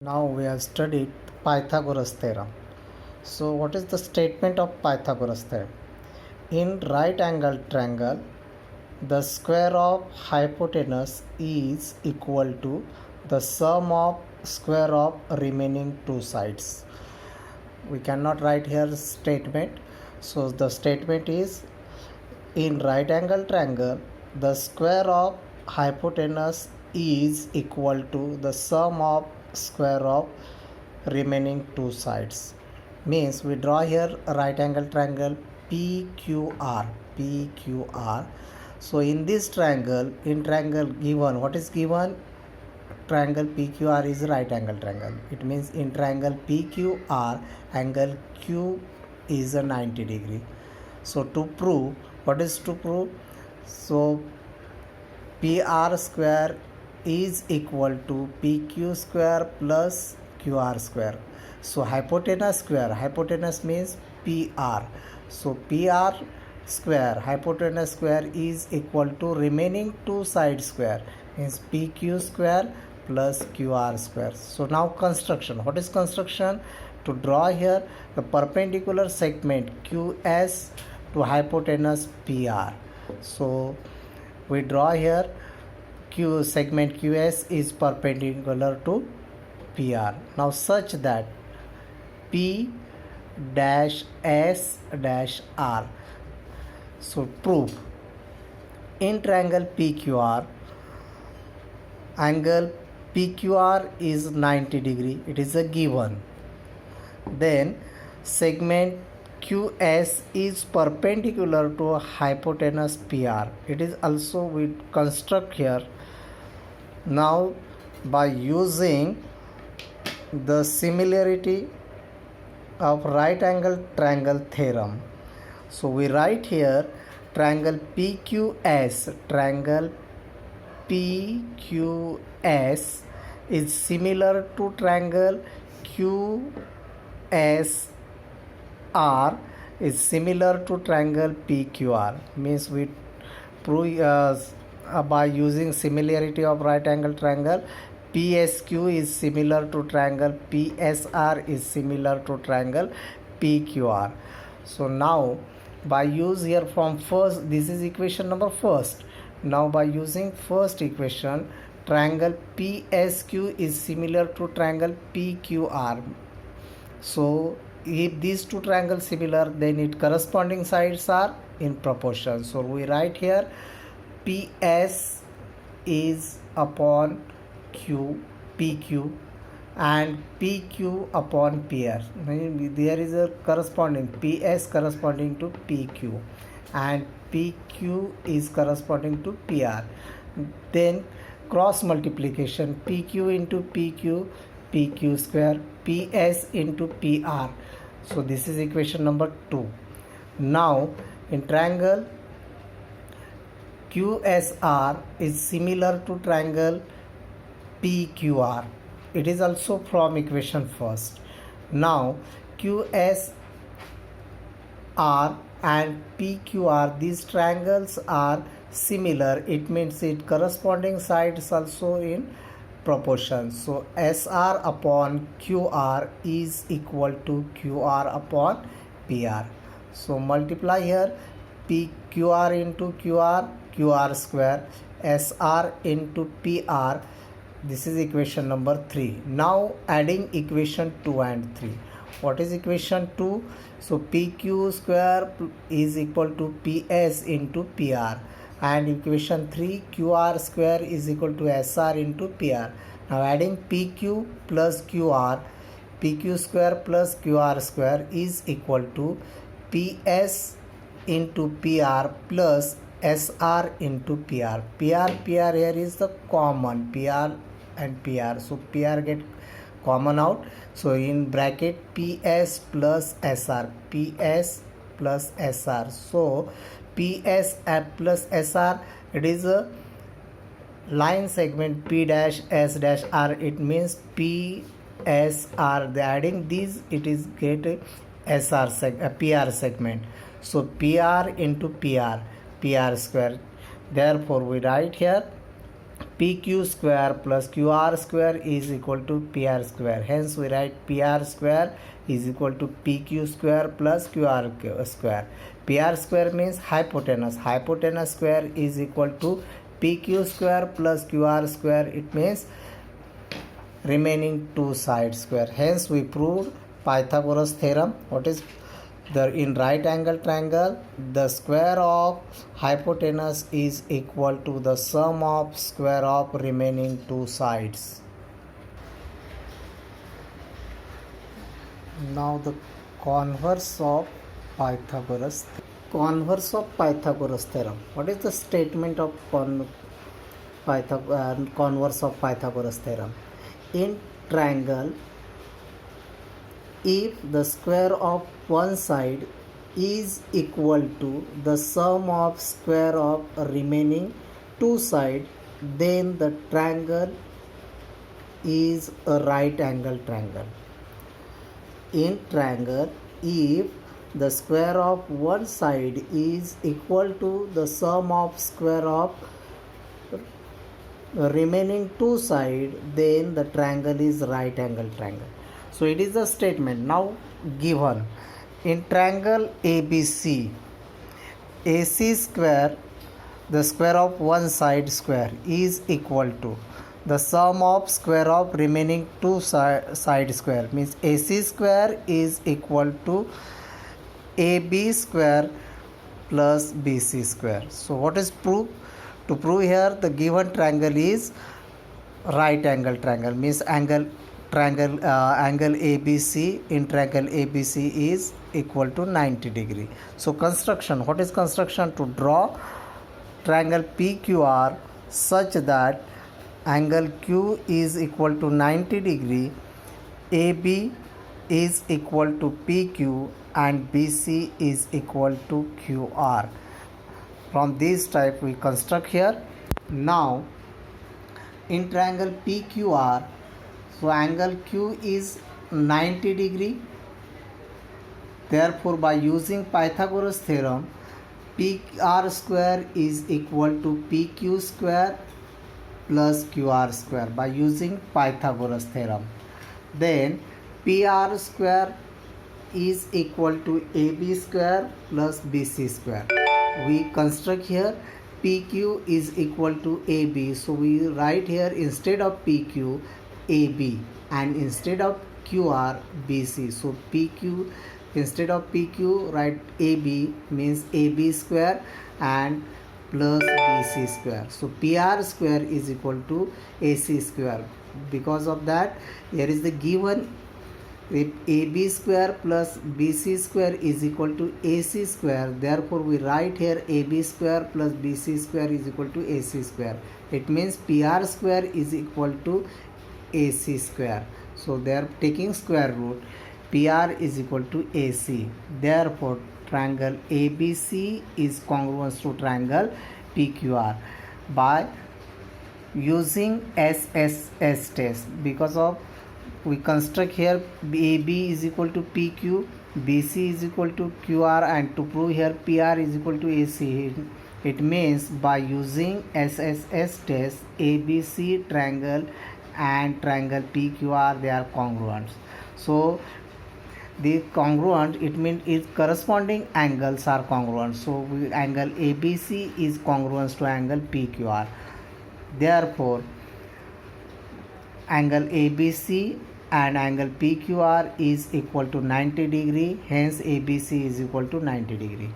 Now we have studied Pythagoras theorem. So what is the statement of Pythagoras theorem? In right angle triangle, the square of hypotenuse is equal to the sum of square of remaining two sides. We cannot write here statement. So the statement is in right angle triangle, the square of hypotenuse is equal to the sum of square of remaining two sides. Means we draw here a right angle triangle PQR. So in this triangle, in triangle given, what is given? Triangle PQR is right angle triangle. It means in triangle PQR, angle Q is a 90 degree. So to prove, what is to prove? So PR square is equal to PQ square plus QR square. So hypotenuse means PR. So PR square, hypotenuse square is equal to remaining two side square, means PQ square plus QR square. So now construction. What is construction? To draw here the perpendicular segment QS to hypotenuse PR. So we draw here Q segment QS is perpendicular to PR. Now such that P dash S dash R. So prove in triangle PQR, angle PQR is 90 degree. It is a given. Then segment QS is perpendicular to hypotenuse PR. It is also we construct here. Now by using the similarity of right angle triangle theorem, so we write here triangle PQS is similar to triangle QSR is similar to triangle PQR. Means we prove by using similarity of right angle triangle, PSQ is similar to triangle PSR is similar to triangle PQR. So now by use here from first, this is equation number first. Now by using first equation, triangle PSQ is similar to triangle PQR. So if these two triangles similar, then its corresponding sides are in proportion. So we write here PS is upon Q, PQ, and PQ upon PR. There is a corresponding PS corresponding to PQ and PQ is corresponding to PR. Then cross multiplication, PQ into PQ, PQ square, PS into PR. So this is equation number 2. Now in triangle QSR is similar to triangle PQR. It is also from equation first. Now QSR and PQR, these triangles are similar. It means its corresponding sides also in proportion. So SR upon QR is equal to QR upon PR. So multiply here PQR into QR, QR square, SR into PR. This is equation number 3. Now adding equation 2 and 3. What is equation 2? So PQ square is equal to PS into PR. And equation 3, QR square is equal to SR into PR. Now adding PQ plus QR, PQ square plus QR square is equal to PS into PR plus SR into PR. PR here is the common, PR and PR. So PR get common out. So in bracket PS plus SR, PS plus SR. So PS plus SR, it is a line segment P dash S dash R. It means PSR. The adding these, it is get PR segment. So PR into PR, PR square. Therefore we write here PQ square plus QR square is equal to PR square. Hence we write PR square is equal to PQ square plus QR square. PR square means hypotenuse. Hypotenuse square is equal to PQ square plus QR square. It means remaining two side square. Hence we proved Pythagoras theorem. What is in right angle triangle, the square of hypotenuse is equal to the sum of square of remaining two sides. Now the converse of Pythagoras theorem. What is the statement of converse of Pythagoras theorem? In triangle, if the square of one side is equal to the sum of square of remaining two sides, then the triangle is a right angle triangle. In triangle, if the square of one side is equal to the sum of square of remaining two sides, then the triangle is right angle triangle. So it is a statement. Now given in triangle ABC, AC square, the square of one side square is equal to the sum of square of remaining two side square, means AC square is equal to AB square plus BC square. So what is proof? To prove here, the given triangle is right angle triangle, means angle ABC in triangle ABC is equal to 90 degree. So construction, what is construction? To draw triangle PQR such that angle Q is equal to 90 degree, AB is equal to PQ and BC is equal to QR. From this type we construct here. Now in triangle PQR, so angle Q is 90 degree. Therefore, by using Pythagoras theorem, PR square is equal to PQ square plus QR square by using Pythagoras theorem. Then PR square is equal to AB square plus BC square. We construct here PQ is equal to AB. So we write here instead of PQ AB and instead of QR BC. So PQ instead of PQ write AB, means AB square and plus BC square. So PR square is equal to AC square. Because of that, here is the given, if AB square plus BC square is equal to AC square, therefore we write here AB square plus BC square is equal to AC square. It means PR square is equal to AC square. So they are taking square root. PR is equal to AC. Therefore triangle ABC is congruent to triangle PQR by using SSS test. Because of we construct here AB is equal to PQ, BC is equal to QR, and to prove here PR is equal to AC. It means by using SSS test, ABC triangle and triangle PQR, they are congruent. So the congruent, it means its corresponding angles are congruent. So angle ABC is congruent to angle PQR. Therefore angle ABC and angle PQR is equal to 90 degree. Hence ABC is equal to 90 degree.